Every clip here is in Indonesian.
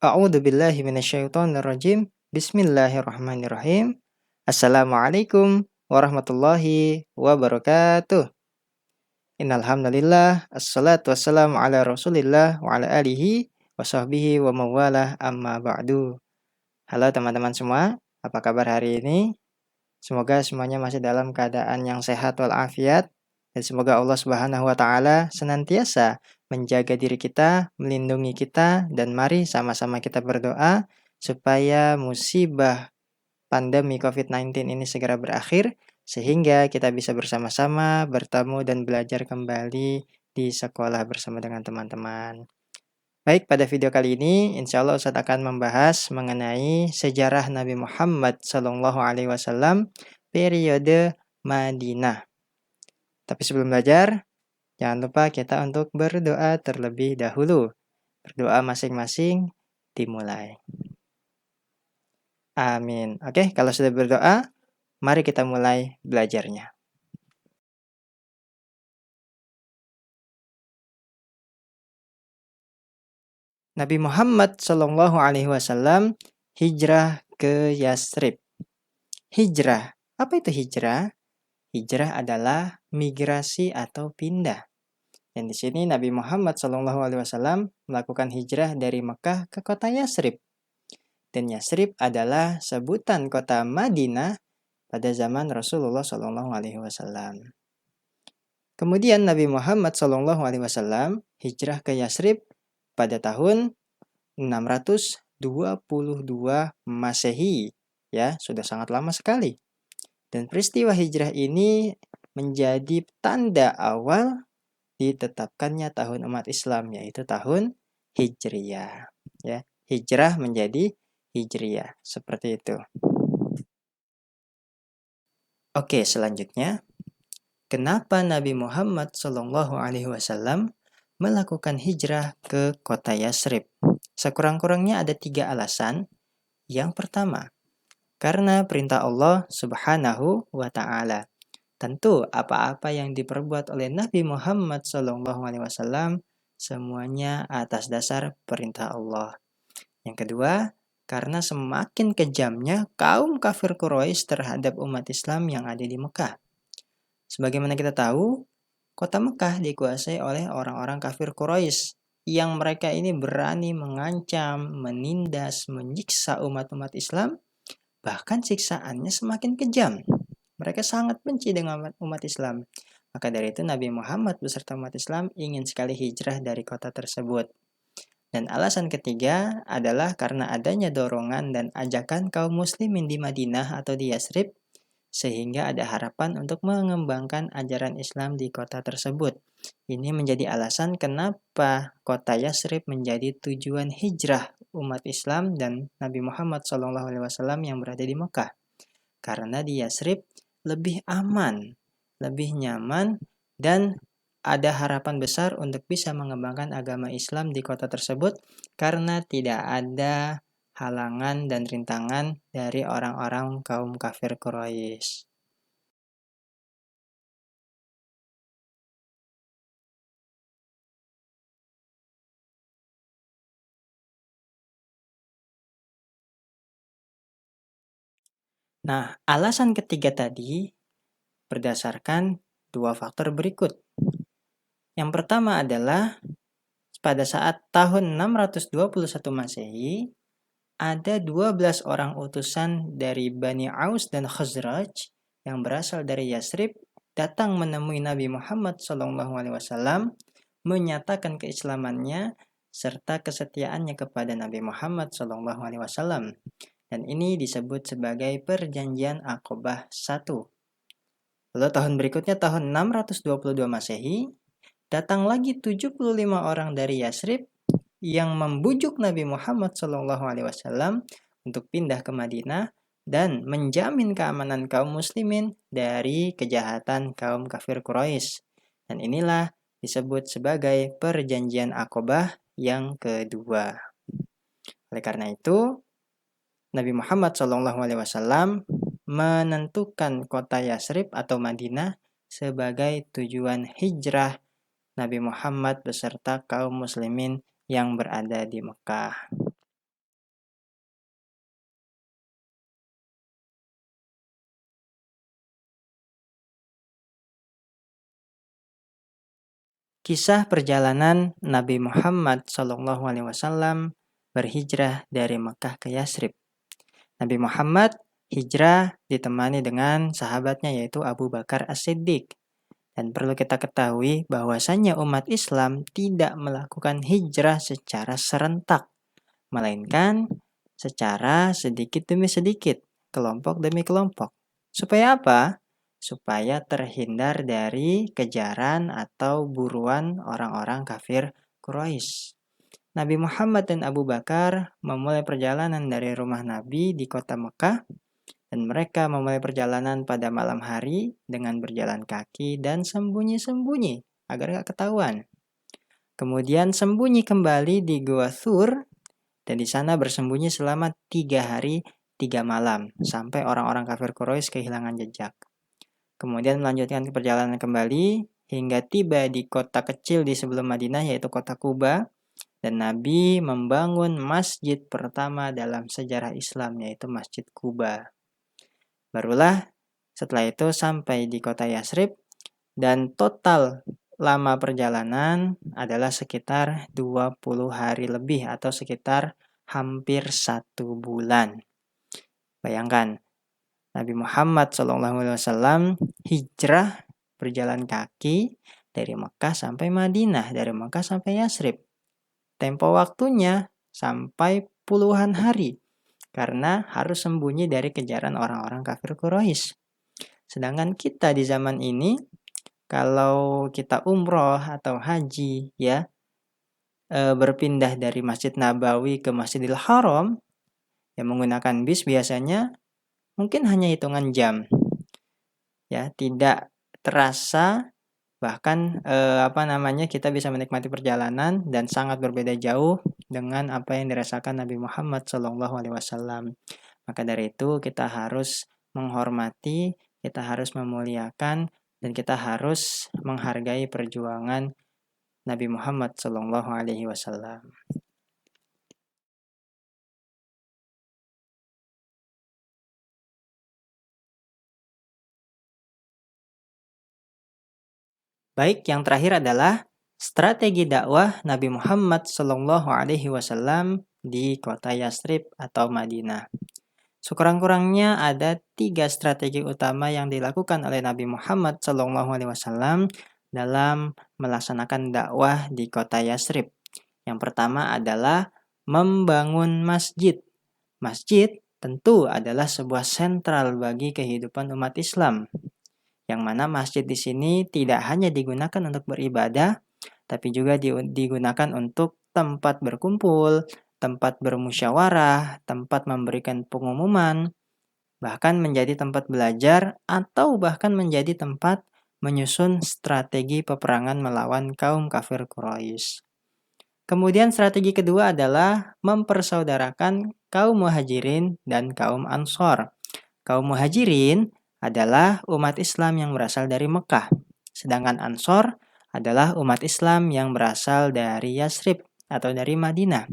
A'udzu billahi minasyaitonir rajim. Bismillahirrahmanirrahim. Assalamualaikum warahmatullahi wabarakatuh. Innal hamdalillah, assalatu wassalamu ala Rasulillah wa ala alihi wa sahbihi wa mawalah amma ba'du. Halo teman-teman semua, apa kabar hari ini? Semoga semuanya masih dalam keadaan yang sehat walafiat dan semoga Allah Subhanahu wa taala senantiasa menjaga diri kita, melindungi kita dan mari sama-sama kita berdoa supaya musibah pandemi COVID-19 ini segera berakhir sehingga kita bisa bersama-sama bertemu dan belajar kembali di sekolah bersama dengan teman-teman. Baik, pada video kali ini insya Allah Ustadz akan membahas mengenai sejarah Nabi Muhammad SAW periode Madinah. Tapi sebelum belajar, jangan lupa kita untuk berdoa terlebih dahulu. Berdoa masing-masing dimulai. Amin. Oke, kalau sudah berdoa, mari kita mulai belajarnya. Nabi Muhammad SAW hijrah ke Yasrib. Hijrah. Apa itu hijrah? Hijrah adalah migrasi atau pindah. Dan di sini Nabi Muhammad SAW melakukan hijrah dari Mekah ke kota Yasrib. Dan Yasrib adalah sebutan kota Madinah pada zaman Rasulullah SAW. Kemudian Nabi Muhammad SAW hijrah ke Yasrib pada tahun 622 Masehi. Ya, sudah sangat lama sekali. Dan peristiwa hijrah ini menjadi tanda awal ditetapkannya tahun umat Islam, yaitu tahun Hijriyah. Ya, hijrah menjadi Hijriyah, seperti itu. Oke, selanjutnya, kenapa Nabi Muhammad SAW melakukan hijrah ke kota Yasrib? Sekurang-kurangnya ada 3 alasan. Yang pertama, karena perintah Allah Subhanahu wa Ta'ala. Tentu apa-apa yang diperbuat oleh Nabi Muhammad SAW semuanya atas dasar perintah Allah. Yang kedua, karena semakin kejamnya kaum kafir Quraisy terhadap umat Islam yang ada di Mekah. Sebagaimana kita tahu, kota Mekah dikuasai oleh orang-orang kafir Quraisy yang mereka ini berani mengancam, menindas, menyiksa umat-umat Islam, bahkan siksaannya semakin kejam. Mereka sangat benci dengan umat Islam. Maka dari itu Nabi Muhammad beserta umat Islam ingin sekali hijrah dari kota tersebut. Dan alasan ketiga adalah karena adanya dorongan dan ajakan kaum muslimin di Madinah atau di Yasrib, sehingga ada harapan untuk mengembangkan ajaran Islam di kota tersebut. Ini menjadi alasan kenapa kota Yasrib menjadi tujuan hijrah umat Islam dan Nabi Muhammad SAW yang berada di Mekah. Karena di Yasrib lebih aman, lebih nyaman, dan ada harapan besar untuk bisa mengembangkan agama Islam di kota tersebut karena tidak ada halangan dan rintangan dari orang-orang kaum kafir Quraisy. Nah, alasan ketiga tadi berdasarkan 2 faktor berikut. Yang pertama adalah pada saat tahun 621 Masehi, ada 12 orang utusan dari Bani Aus dan Khazraj yang berasal dari Yasrib datang menemui Nabi Muhammad SAW menyatakan keislamannya serta kesetiaannya kepada Nabi Muhammad SAW. Dan ini disebut sebagai perjanjian Aqobah 1. Lalu tahun berikutnya tahun 622 Masehi, datang lagi 75 orang dari Yasrib yang membujuk Nabi Muhammad SAW untuk pindah ke Madinah dan menjamin keamanan kaum muslimin dari kejahatan kaum kafir Quraisy. Dan inilah disebut sebagai perjanjian Aqobah yang kedua. Oleh karena itu, Nabi Muhammad SAW menentukan kota Yasrib atau Madinah sebagai tujuan hijrah Nabi Muhammad beserta kaum muslimin yang berada di Mekah. kisah perjalanan Nabi Muhammad SAW berhijrah dari Mekah ke Yatsrib. Nabi Muhammad hijrah ditemani dengan sahabatnya yaitu Abu Bakar As-Siddiq. Dan perlu kita ketahui bahwasannya umat Islam tidak melakukan hijrah secara serentak, melainkan secara sedikit demi sedikit, kelompok demi kelompok. Supaya apa? Supaya terhindar dari kejaran atau buruan orang-orang kafir Quraisy. Nabi Muhammad dan Abu Bakar memulai perjalanan dari rumah Nabi di kota Mekah, dan mereka memulai perjalanan pada malam hari dengan berjalan kaki dan sembunyi-sembunyi agar gak ketahuan. Kemudian sembunyi kembali di Gua Thur, dan di sana bersembunyi selama 3 hari 3 malam sampai orang-orang kafir Quraisy kehilangan jejak. Kemudian melanjutkan perjalanan kembali hingga tiba di kota kecil di sebelum Madinah yaitu kota Kuba. Dan Nabi membangun masjid pertama dalam sejarah Islam yaitu Masjid Kuba. Barulah setelah itu sampai di kota Yatsrib, dan total lama perjalanan adalah sekitar 20 hari lebih atau sekitar hampir 1 bulan. Bayangkan, Nabi Muhammad SAW hijrah berjalan kaki dari Mekah sampai Madinah, dari Mekah sampai Yatsrib. Tempo waktunya sampai puluhan hari karena harus sembunyi dari kejaran orang-orang kafir Quraisy. Sedangkan kita di zaman ini, kalau kita umroh atau haji ya, berpindah dari Masjid Nabawi ke Masjidil Haram, yang menggunakan bis biasanya mungkin hanya hitungan jam. Ya, tidak terasa. Bahkan kita bisa menikmati perjalanan dan sangat berbeda jauh dengan apa yang dirasakan Nabi Muhammad SAW. Maka dari itu kita harus menghormati, kita harus memuliakan, dan kita harus menghargai perjuangan Nabi Muhammad SAW. Baik, yang terakhir adalah strategi dakwah Nabi Muhammad SAW di kota Yatsrib atau Madinah. Sekurang-kurangnya ada 3 strategi utama yang dilakukan oleh Nabi Muhammad SAW dalam melaksanakan dakwah di kota Yatsrib. Yang pertama adalah membangun masjid. Masjid tentu adalah sebuah sentral bagi kehidupan umat Islam, yang mana masjid di sini tidak hanya digunakan untuk beribadah, tapi juga digunakan untuk tempat berkumpul, tempat bermusyawarah, tempat memberikan pengumuman, bahkan menjadi tempat belajar, atau bahkan menjadi tempat menyusun strategi peperangan melawan kaum kafir Quraisy. Kemudian strategi kedua adalah mempersaudarakan kaum Muhajirin dan kaum Ansor. Kaum Muhajirin adalah umat Islam yang berasal dari Mekah, sedangkan Ansor adalah umat Islam yang berasal dari Yatsrib atau dari Madinah.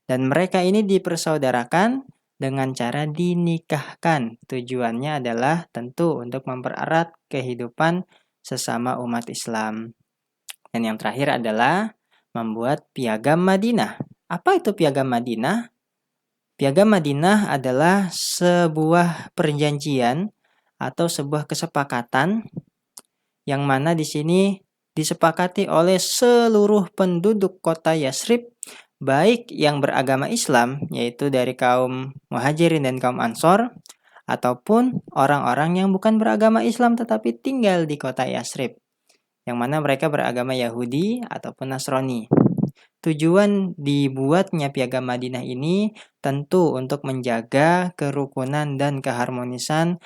Dan mereka ini dipersaudarakan dengan cara dinikahkan. Tujuannya adalah tentu untuk mempererat kehidupan sesama umat Islam. Dan yang terakhir adalah membuat piagam Madinah. Apa itu piagam Madinah? Piagam Madinah adalah sebuah perjanjian atau sebuah kesepakatan yang mana di sini disepakati oleh seluruh penduduk kota Yatsrib, baik yang beragama Islam, yaitu dari kaum Muhajirin dan kaum Ansor, ataupun orang-orang yang bukan beragama Islam tetapi tinggal di kota Yatsrib, yang mana mereka beragama Yahudi ataupun Nasrani. Tujuan dibuatnya piagam Madinah ini tentu untuk menjaga kerukunan dan keharmonisan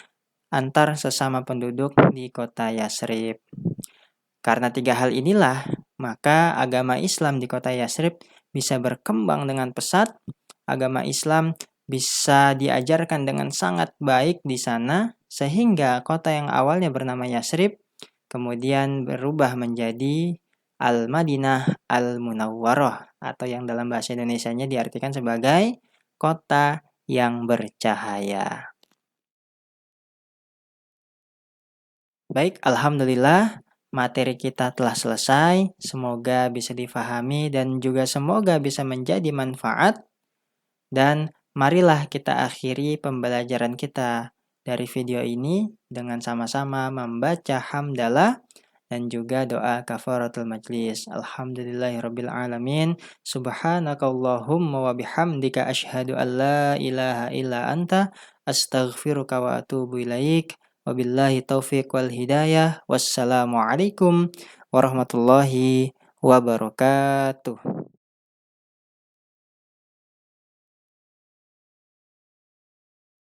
antar sesama penduduk di kota Yatsrib. Karena 3 hal inilah, maka agama Islam di kota Yatsrib bisa berkembang dengan pesat. Agama Islam bisa diajarkan dengan sangat baik di sana, sehingga kota yang awalnya bernama Yatsrib kemudian berubah menjadi Al-Madinah Al-Munawwarah, atau yang dalam bahasa Indonesianya diartikan sebagai kota yang bercahaya. Baik, alhamdulillah materi kita telah selesai. Semoga bisa difahami dan juga semoga bisa menjadi manfaat. Dan marilah kita akhiri pembelajaran kita dari video ini dengan sama-sama membaca hamdalah dan juga doa kafaratul majlis. Alhamdulillahirabbil alamin. Subhanakallahumma wa bihamdika asyhadu an la ilaha illa anta astaghfiruka wa atubu ilaik. Wabillahi taufiq wal hidayah. Wassalamualaikum warahmatullahi wabarakatuh.